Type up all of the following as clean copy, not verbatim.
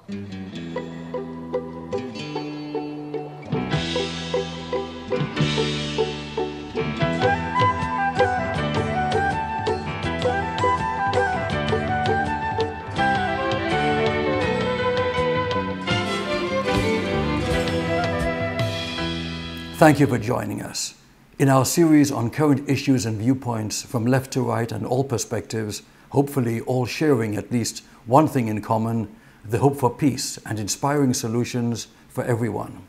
Thank you for joining us. In our series on current issues and viewpoints from left to right and all perspectives, hopefully all sharing at least one thing in common, the hope for peace and inspiring solutions for everyone.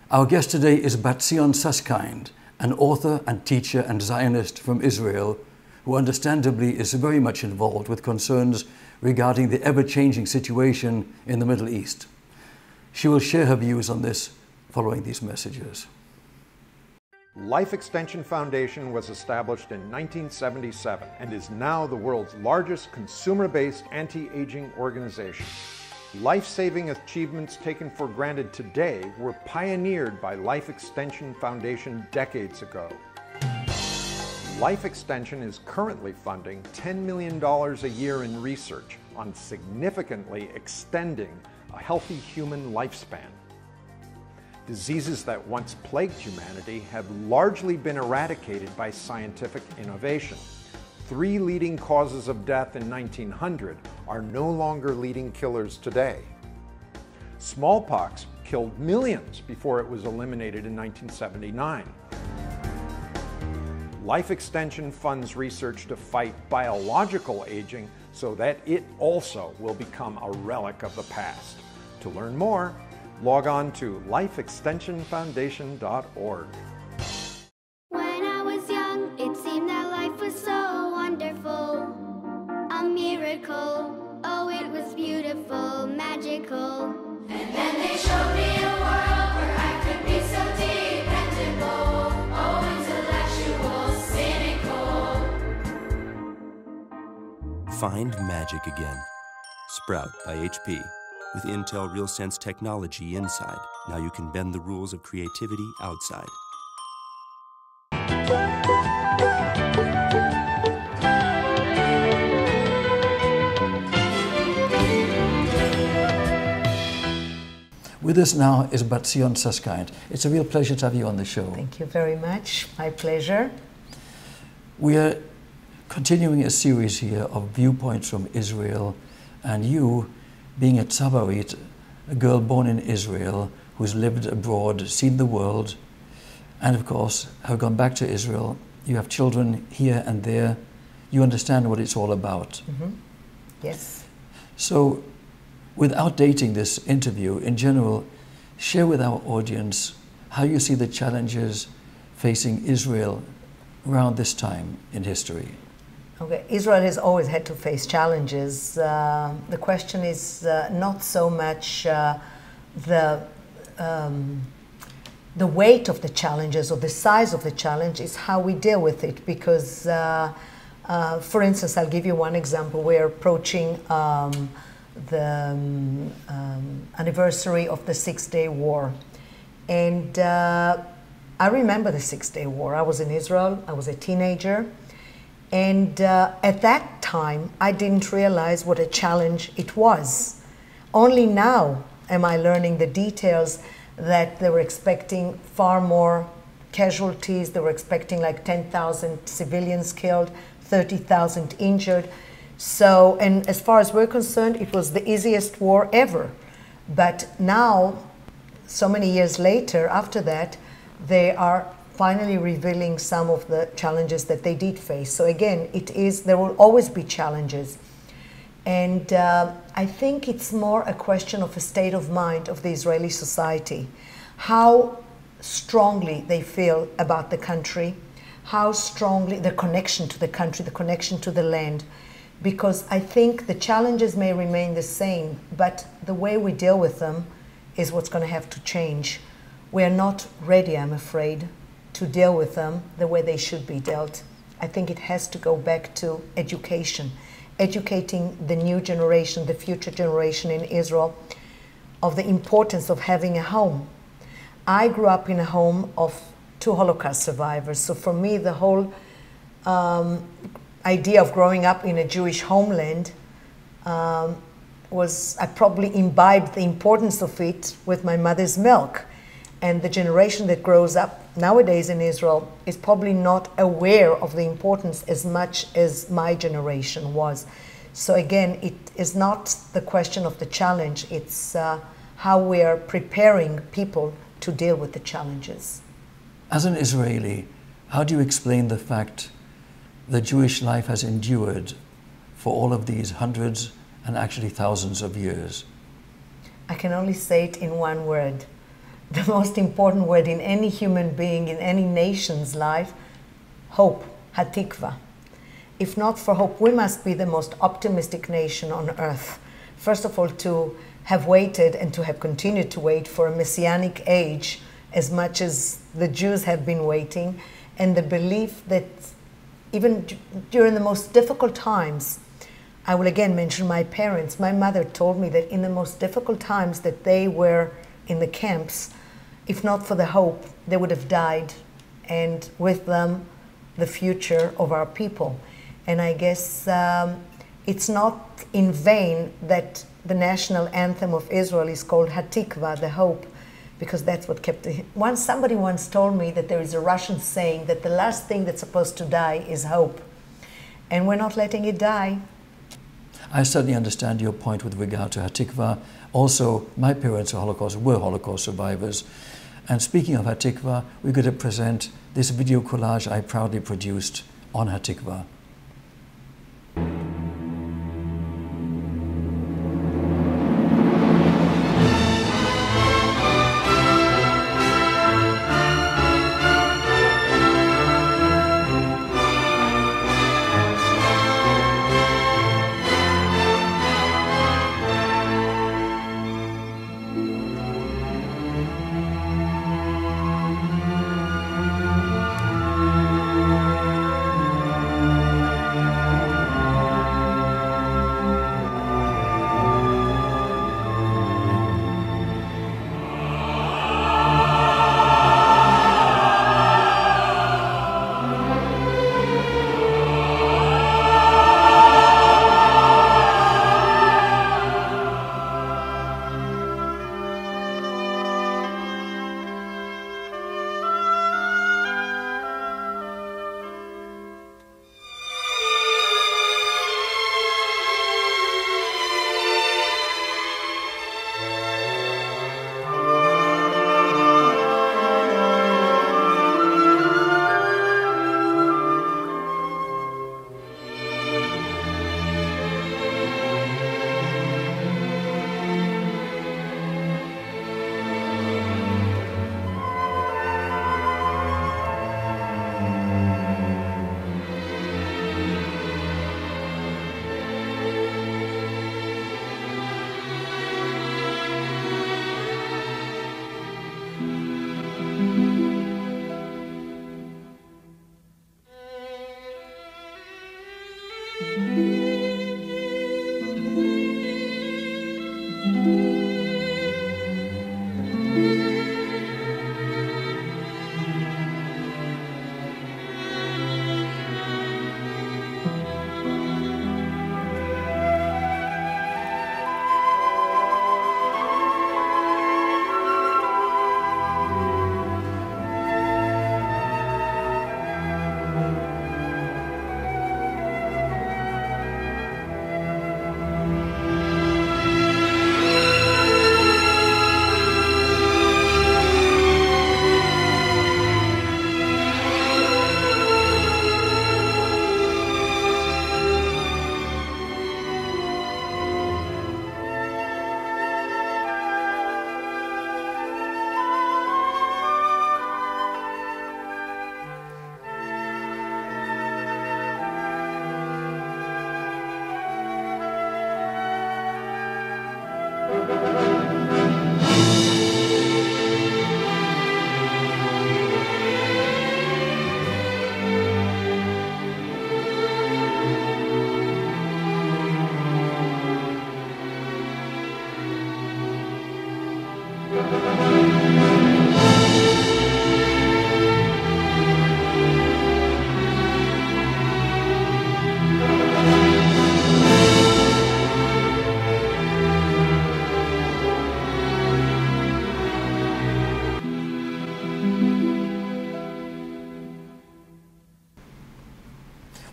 Our guest today is Bat-Zion Susskind, an author and teacher and Zionist from Israel, who understandably is very much involved with concerns regarding the ever-changing situation in the Middle East. She will share her views on this following these messages. Life Extension Foundation was established in 1977 and is now the world's largest consumer-based anti-aging organization. Life-saving achievements taken for granted today were pioneered by Life Extension Foundation decades ago. Life Extension is currently funding $10 million a year in research on significantly extending a healthy human lifespan. Diseases that once plagued humanity have largely been eradicated by scientific innovation. 3 leading causes of death in 1900 are no longer leading killers today. Smallpox killed millions before it was eliminated in 1979. Life Extension funds research to fight biological aging so that it also will become a relic of the past. To learn more, log on to lifeextensionfoundation.org. When I was young, it seemed that life was so wonderful, a miracle. Oh, it was beautiful, magical. And then they showed me a world where I could be so dependable. Oh, intellectual, cynical. Find magic again. Sprout by HP. With Intel RealSense technology inside, now you can bend the rules of creativity outside. With us now is Bat-Zion Susskind. It's a real pleasure to have you on the show. Thank you very much. My pleasure. We are continuing a series here of viewpoints from Israel, and you, being a Tzabarit, a girl born in Israel who's lived abroad, seen the world, and of course have gone back to Israel. You have children here and there. You understand what it's all about. Mm-hmm. Yes. So, without dating this interview, in general, share with our audience how you see the challenges facing Israel around this time in history. Okay. Israel has always had to face challenges. The question is not so much the weight of the challenges or the size of the challenge, is how we deal with it. Because, for instance, I'll give you one example. We're approaching the anniversary of the Six-Day War. And I remember the Six-Day War. I was in Israel. I was a teenager. And at that time, I didn't realize what a challenge it was. Only now am I learning the details, that they were expecting far more casualties. They were expecting like 10,000 civilians killed, 30,000 injured. So, and as far as we're concerned, it was the easiest war ever. But now, so many years later, after that, they are finally revealing some of the challenges that they did face. So again, there will always be challenges. And I think it's more a question of a state of mind of the Israeli society. How strongly they feel about the country, how strongly the connection to the country, the connection to the land. Because I think the challenges may remain the same, but the way we deal with them is what's going to have to change. We are not ready, I'm afraid, to deal with them the way they should be dealt. I think it has to go back to education, educating the new generation, the future generation in Israel, of the importance of having a home. I grew up in a home of 2 Holocaust survivors, so for me the whole idea of growing up in a Jewish homeland I probably imbibed the importance of it with my mother's milk. And the generation that grows up nowadays in Israel is probably not aware of the importance as much as my generation was. So again, it is not the question of the challenge, it's how we are preparing people to deal with the challenges. As an Israeli, how do you explain the fact that Jewish life has endured for all of these hundreds and actually thousands of years? I can only say it in one word. The most important word in any human being, in any nation's life, hope, hatikva. If not for hope, we must be the most optimistic nation on earth. First of all, to have waited and to have continued to wait for a messianic age as much as the Jews have been waiting, and the belief that even during the most difficult times, I will again mention my parents. My mother told me that in the most difficult times that they were in the camps, if not for the hope, they would have died, and with them, the future of our people. And I guess it's not in vain that the national anthem of Israel is called Hatikva, the hope, because that's what kept it. Somebody once told me that there is a Russian saying that the last thing that's supposed to die is hope. And we're not letting it die. I certainly understand your point with regard to Hatikva. Also, my parents were Holocaust survivors. And speaking of Hatikva, we're going to present this video collage I proudly produced on Hatikva.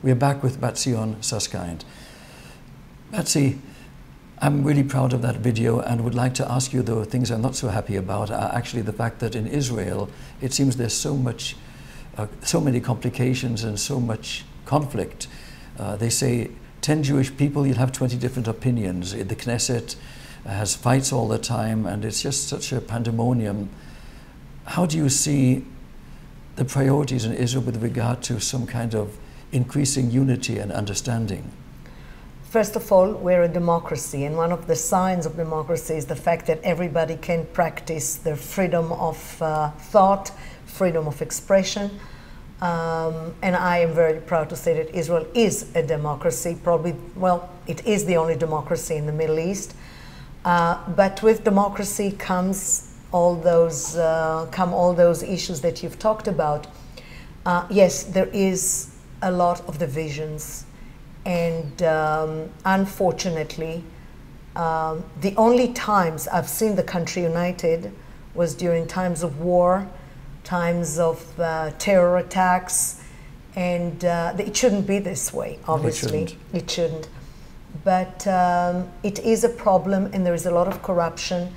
We're back with Bat-Zion Susskind. Batsy, I'm really proud of that video and would like to ask you, though, things I'm not so happy about are actually the fact that in Israel, it seems there's so many complications and so much conflict. They say 10 Jewish people, you'll have 20 different opinions. The Knesset has fights all the time, and it's just such a pandemonium. How do you see the priorities in Israel with regard to some kind of increasing unity and understanding? First of all, we're a democracy, and one of the signs of democracy is the fact that everybody can practice their freedom of thought, freedom of expression. And I am very proud to say that Israel is a democracy, probably, well, it is the only democracy in the Middle East. But with democracy comes all those issues that you've talked about. Yes, there is a lot of divisions. And unfortunately, the only times I've seen the country united was during times of war, times of terror attacks, and it shouldn't be this way, obviously. It shouldn't. But it is a problem, and there is a lot of corruption.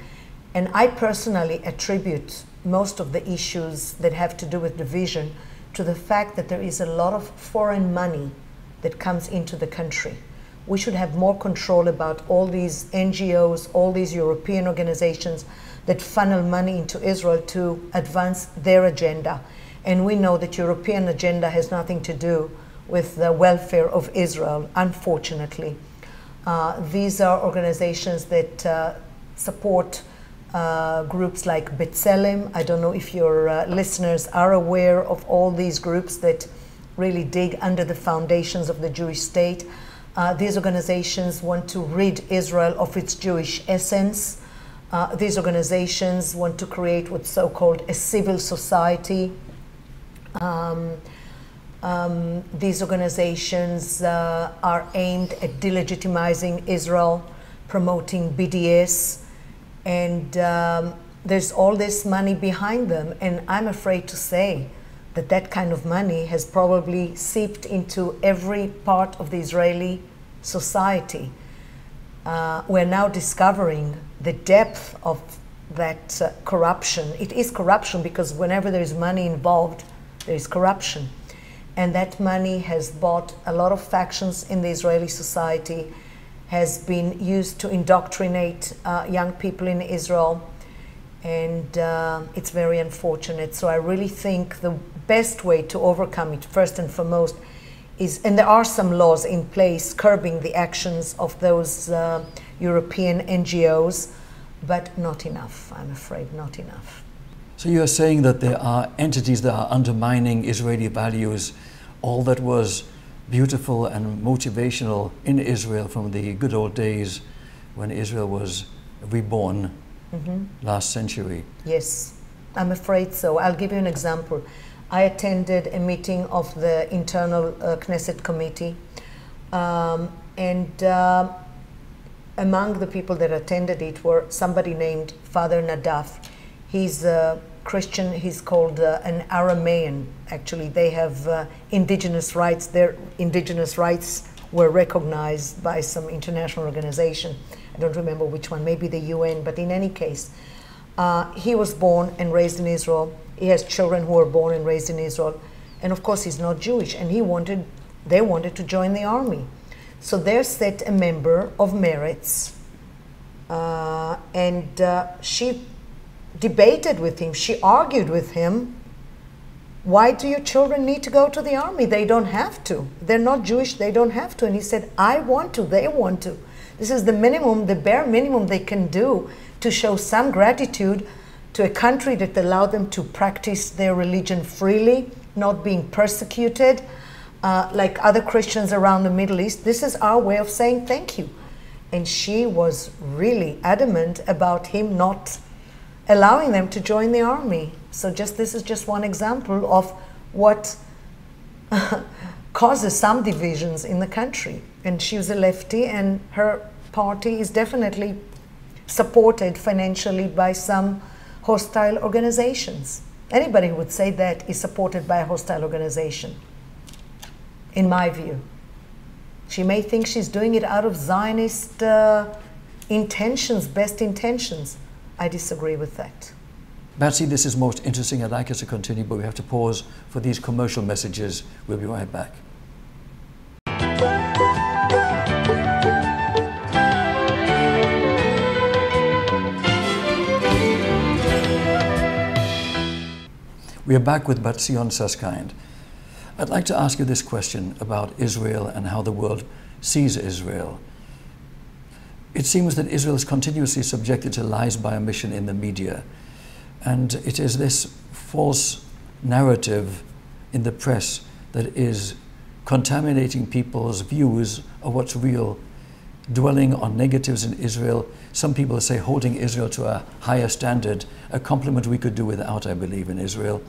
And I personally attribute most of the issues that have to do with division to the fact that there is a lot of foreign money that comes into the country. We should have more control about all these NGOs, all these European organizations that funnel money into Israel to advance their agenda. And we know that European agenda has nothing to do with the welfare of Israel, unfortunately. These are organizations that support groups like B'Tselem. I don't know if your listeners are aware of all these groups that really dig under the foundations of the Jewish state. These organizations want to rid Israel of its Jewish essence. These organizations want to create what's so-called a civil society. These organizations are aimed at delegitimizing Israel, promoting BDS, and there's all this money behind them. And I'm afraid to say that that kind of money has probably seeped into every part of the Israeli society. We're now discovering the depth of that corruption. It is corruption because whenever there's money involved, there is corruption. And that money has bought a lot of factions in the Israeli society, has been used to indoctrinate young people in Israel, and it's very unfortunate. So I really think the best way to overcome it, first and foremost, is, and there are some laws in place curbing the actions of those European NGOs, but not enough, I'm afraid, not enough. So you're saying that there are entities that are undermining Israeli values, all that was beautiful and motivational in Israel from the good old days when Israel was reborn last century. Yes, I'm afraid so. I'll give you an example. I attended a meeting of the internal Knesset committee, and among the people that attended it were somebody named Father Nadaf. He's a Christian. He's called an Aramean. Actually, they have indigenous rights. Their indigenous rights were recognized by some international organization. I don't remember which one, maybe the UN, but in any case, he was born and raised in Israel. He has children who were born and raised in Israel. And of course, he's not Jewish, and they wanted to join the army. So they set a member of Meretz, and she debated with him, she argued with him, why do your children need to go to the army? They don't have to. They're not Jewish, they don't have to. And he said, I want to, they want to. This is the minimum, the bare minimum they can do to show some gratitude to a country that allowed them to practice their religion freely, not being persecuted, like other Christians around the Middle East. This is our way of saying thank you. And she was really adamant about him not allowing them to join the army. So this is just one example of what causes some divisions in the country. And she was a lefty, and her party is definitely supported financially by some hostile organizations. Anybody who would say that is supported by a hostile organization. in my view. She may think she's doing it out of Zionist intentions, best intentions. I disagree with that. Batsy, this is most interesting. I'd like us to continue, but we have to pause for these commercial messages. We'll be right back. We are back with Bat-Zion Susskind. I'd like to ask you this question about Israel and how the world sees Israel. It seems that Israel is continuously subjected to lies by omission in the media. And it is this false narrative in the press that is contaminating people's views of what's real, dwelling on negatives in Israel. Some people say holding Israel to a higher standard, a compliment we could do without, I believe, in Israel.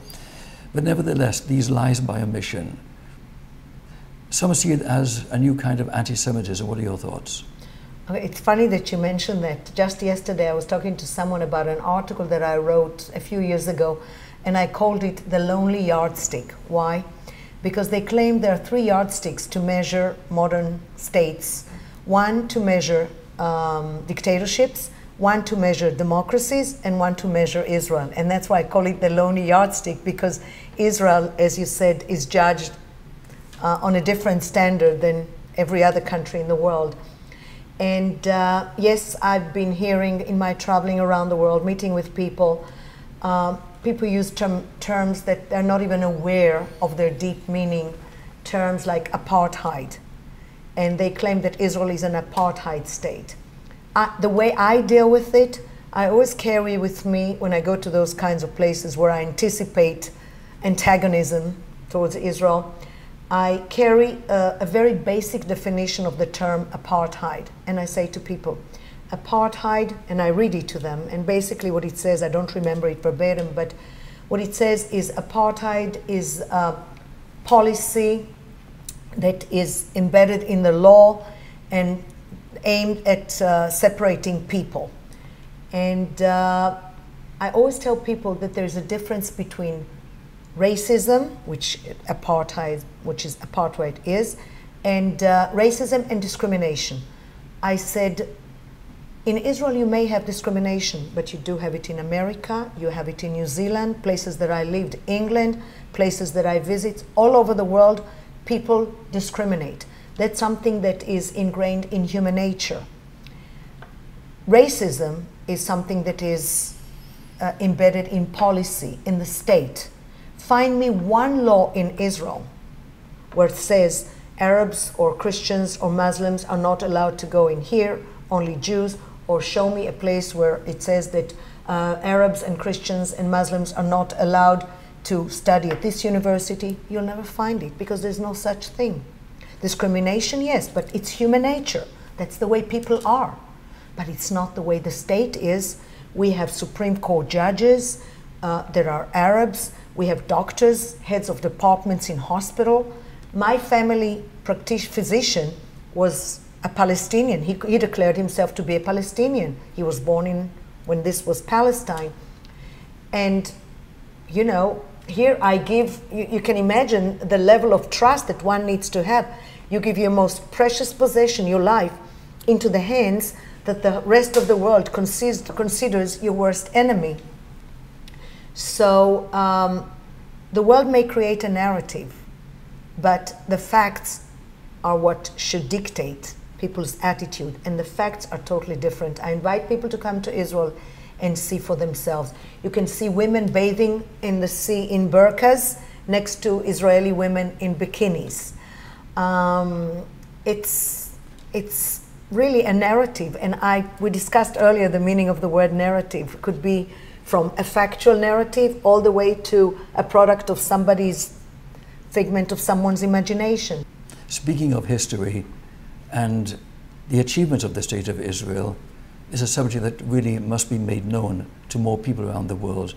But nevertheless, these lies by omission, some see it as a new kind of anti-Semitism. What are your thoughts? It's funny that you mentioned that. Just yesterday I was talking to someone about an article that I wrote a few years ago, and I called it the lonely yardstick. Why? Because they claim there are 3 yardsticks to measure modern states. One to measure dictatorships, one to measure democracies, and one to measure Israel. And that's why I call it the lonely yardstick, because Israel, as you said, is judged on a different standard than every other country in the world. And yes, I've been hearing in my traveling around the world, meeting with people, people use terms that they're not even aware of their deep meaning, terms like apartheid. And they claim that Israel is an apartheid state. The way I deal with it, I always carry with me when I go to those kinds of places where I anticipate antagonism towards Israel, I carry a very basic definition of the term apartheid. And I say to people, apartheid, and I read it to them, and basically what it says, I don't remember it verbatim, but what it says is apartheid is a policy that is embedded in the law and aimed at separating people. And I always tell people that there's a difference between racism, which apartheid is, and racism and discrimination. I said, in Israel you may have discrimination, but you do have it in America, you have it in New Zealand, places that I lived, England, places that I visit, all over the world, people discriminate. That's something that is ingrained in human nature. Racism is something that is embedded in policy, in the state. Find me one law in Israel where it says Arabs or Christians or Muslims are not allowed to go in here, only Jews, or show me a place where it says that Arabs and Christians and Muslims are not allowed to study at this university. You'll never find it because there's no such thing. Discrimination, yes, but it's human nature. That's the way people are. But it's not the way the state is. We have Supreme Court judges, there are Arabs, we have doctors, heads of departments in hospital. My family physician was a Palestinian. He declared himself to be a Palestinian. He was born when this was Palestine. And, you know, here I give, you can imagine the level of trust that one needs to have. You give your most precious possession, your life, into the hands that the rest of the world considers your worst enemy. So the world may create a narrative, but the facts are what should dictate people's attitude, and the facts are totally different. I invite people to come to Israel and see for themselves. You can see women bathing in the sea in burqas next to Israeli women in bikinis. It's really a narrative, and we discussed earlier the meaning of the word narrative. It could be from a factual narrative all the way to a product of somebody's figment of someone's imagination. Speaking of history and the achievements of the State of Israel is a subject that really must be made known to more people around the world.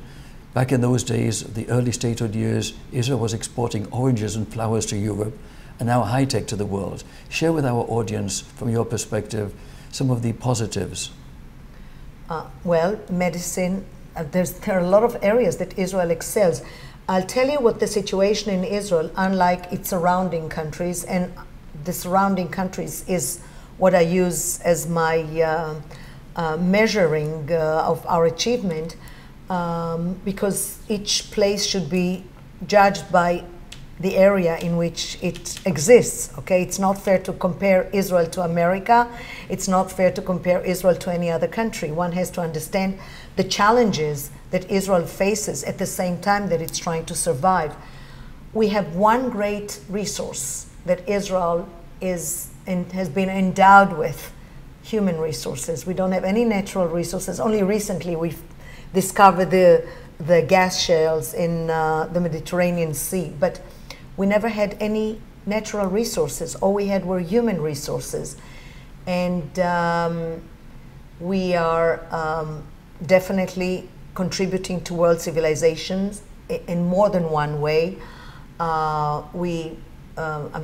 Back in those days, the early statehood years, Israel was exporting oranges and flowers to Europe, and now high-tech to the world. Share with our audience, from your perspective, some of the positives. Well, medicine, there are a lot of areas that Israel excels. I'll tell you what the situation in Israel, unlike its surrounding countries, and the surrounding countries is what I use as my measuring of our achievement, because each place should be judged by the area in which it exists. Okay, it's not fair to compare Israel to America. It's not fair to compare Israel to any other country. One has to understand the challenges that Israel faces at the same time that it's trying to survive. We have one great resource that Israel is and has been endowed with: human resources. We don't have any natural resources. Only recently we've discovered the gas shales in the Mediterranean Sea, but we never had any natural resources. All we had were human resources. And we are definitely contributing to world civilizations in more than one way. I'm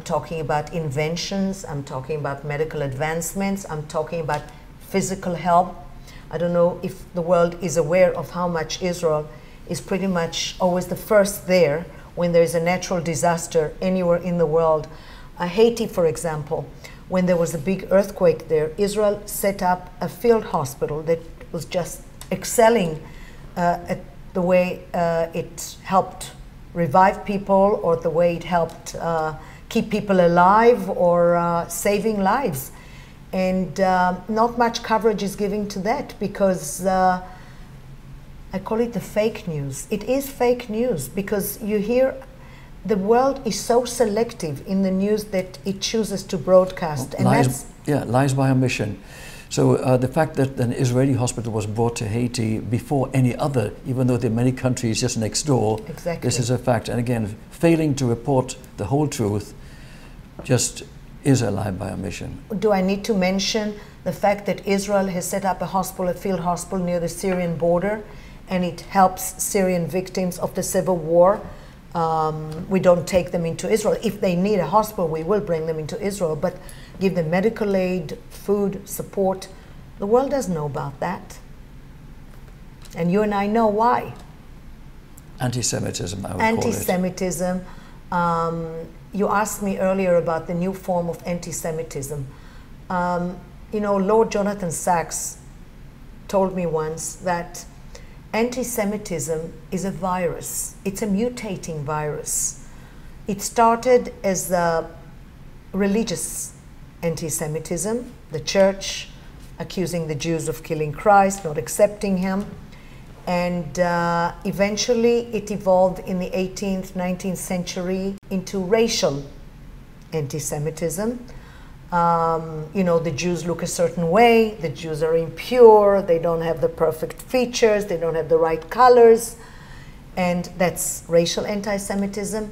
talking about inventions, I'm talking about medical advancements, I'm talking about physical help. I don't know if the world is aware of how much Israel is pretty much always the first there when there is a natural disaster anywhere in the world. Haiti, for example, when there was a big earthquake there, Israel set up a field hospital that was just excelling at the way it helped revive people, or the way it helped keep people alive, or saving lives. And not much coverage is given to that, because I call it the fake news. It is fake news, because you hear the world is so selective in the news that it chooses to broadcast. And lies by omission. So the fact that an Israeli hospital was brought to Haiti before any other, even though there are many countries just next door, exactly. This is a fact. And again, failing to report the whole truth just is a lie by omission. Do I need to mention the fact that Israel has set up a hospital, a field hospital near the Syrian border, and it helps Syrian victims of the civil war? We don't take them into Israel. If they need a hospital, we will bring them into Israel, but give them medical aid, food, support. The world doesn't know about that. And you and I know why. Anti-Semitism, I would call it. Anti-Semitism. You asked me earlier about the new form of anti-Semitism. You know, Lord Jonathan Sacks told me once that anti-Semitism is a virus. It's a mutating virus. It started as a religious anti-Semitism, the church accusing the Jews of killing Christ, not accepting him. And eventually it evolved in the 18th, 19th century into racial anti-Semitism. You know, the Jews look a certain way, the Jews are impure, they don't have the perfect features, they don't have the right colors, and that's racial anti-Semitism.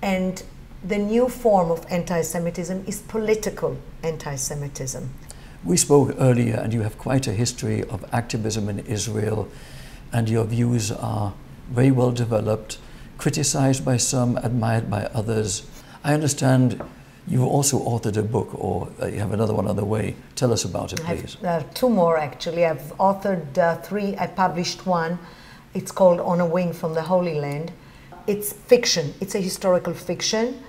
And the new form of anti-Semitism is political anti-Semitism. We spoke earlier, and you have quite a history of activism in Israel, and your views are very well developed, criticized by some, admired by others. I understand you've also authored a book, or you have another one on the way. Tell us about it, please. I have two more, actually. I've authored three. I published one. It's called On a Wing from the Holy Land. It's fiction. It's a historical fiction.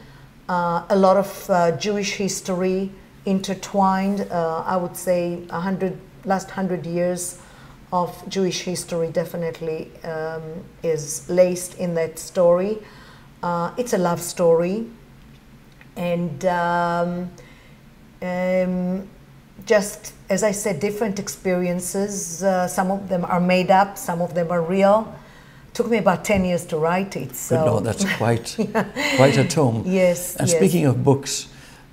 A lot of Jewish history intertwined. I would say last 100 years of Jewish history definitely is laced in that story. It's a love story. And just, as I said, different experiences. Some of them are made up, some of them are real. Took me about 10 years to write it. So. Good Lord, that's quite a tome. Yes. And speaking of books,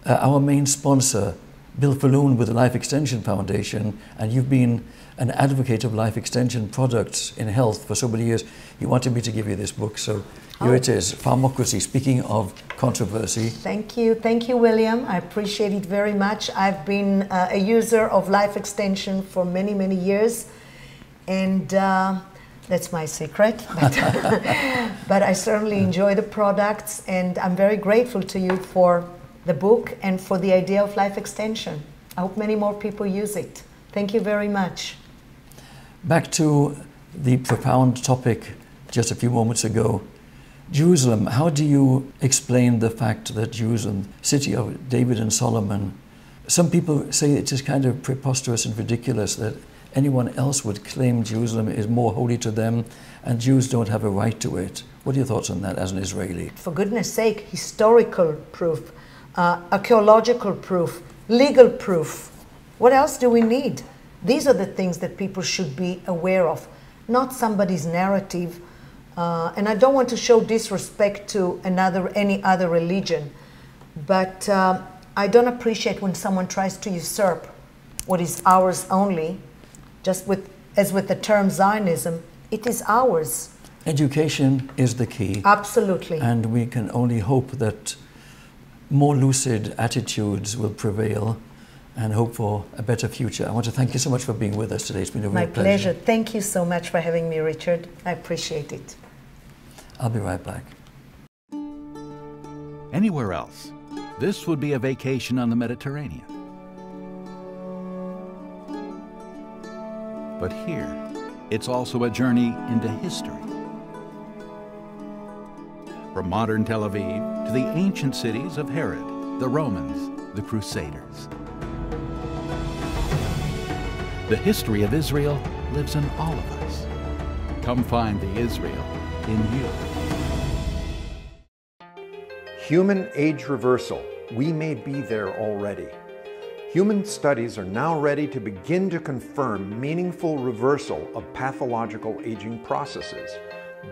our main sponsor, Bill Falloon with the Life Extension Foundation, and you've been an advocate of life extension products in health for so many years. He wanted me to give you this book, so here it is, Pharmocracy, speaking of controversy. Thank you, William. I appreciate it very much. I've been a user of life extension for many, many years, and that's my secret. But I certainly enjoy the products, and I'm very grateful to you for the book and for the idea of life extension. I hope many more people use it. Thank you very much. Back to the profound topic just a few moments ago. Jerusalem, how do you explain the fact that Jerusalem, city of David and Solomon, some people say it is kind of preposterous and ridiculous that anyone else would claim Jerusalem is more holy to them and Jews don't have a right to it. What are your thoughts on that as an Israeli? For goodness sake, historical proof, archaeological proof, legal proof. What else do we need? These are the things that people should be aware of, not somebody's narrative. And I don't want to show disrespect to any other religion, but I don't appreciate when someone tries to usurp what is ours only. As with the term Zionism, it is ours. Education is the key. Absolutely. And we can only hope that more lucid attitudes will prevail and hope for a better future. I want to thank you so much for being with us today. It's been a real pleasure. My pleasure. Thank you so much for having me, Richard. I appreciate it. I'll be right back. Anywhere else, this would be a vacation on the Mediterranean. But here, it's also a journey into history. From modern Tel Aviv to the ancient cities of Herod, the Romans, the Crusaders. The history of Israel lives in all of us. Come find the Israel in you. Human age reversal. We may be there already. Human studies are now ready to begin to confirm meaningful reversal of pathological aging processes.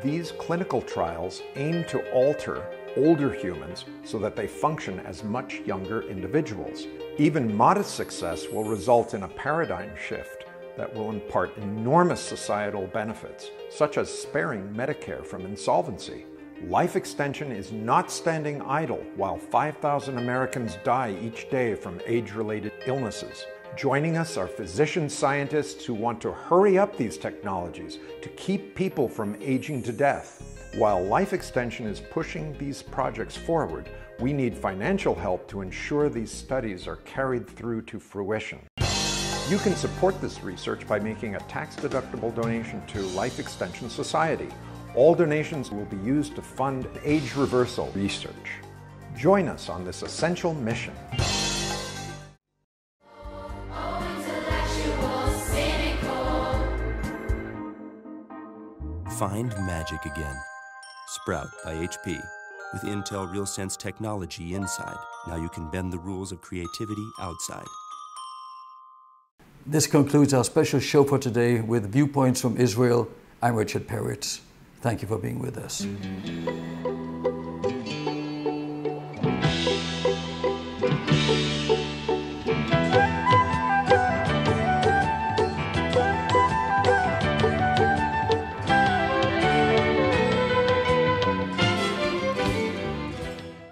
These clinical trials aim to alter older humans so that they function as much younger individuals. Even modest success will result in a paradigm shift that will impart enormous societal benefits, such as sparing Medicare from insolvency. Life extension is not standing idle while 5,000 Americans die each day from age-related illnesses. Joining us are physician scientists who want to hurry up these technologies to keep people from aging to death. While life extension is pushing these projects forward, we need financial help to ensure these studies are carried through to fruition. You can support this research by making a tax-deductible donation to Life Extension Society. All donations will be used to fund age reversal research. Join us on this essential mission. Find magic again. Sprout by HP. With Intel RealSense technology inside, now you can bend the rules of creativity outside. This concludes our special show for today with Viewpoints from Israel. I'm Richard Peritz. Thank you for being with us.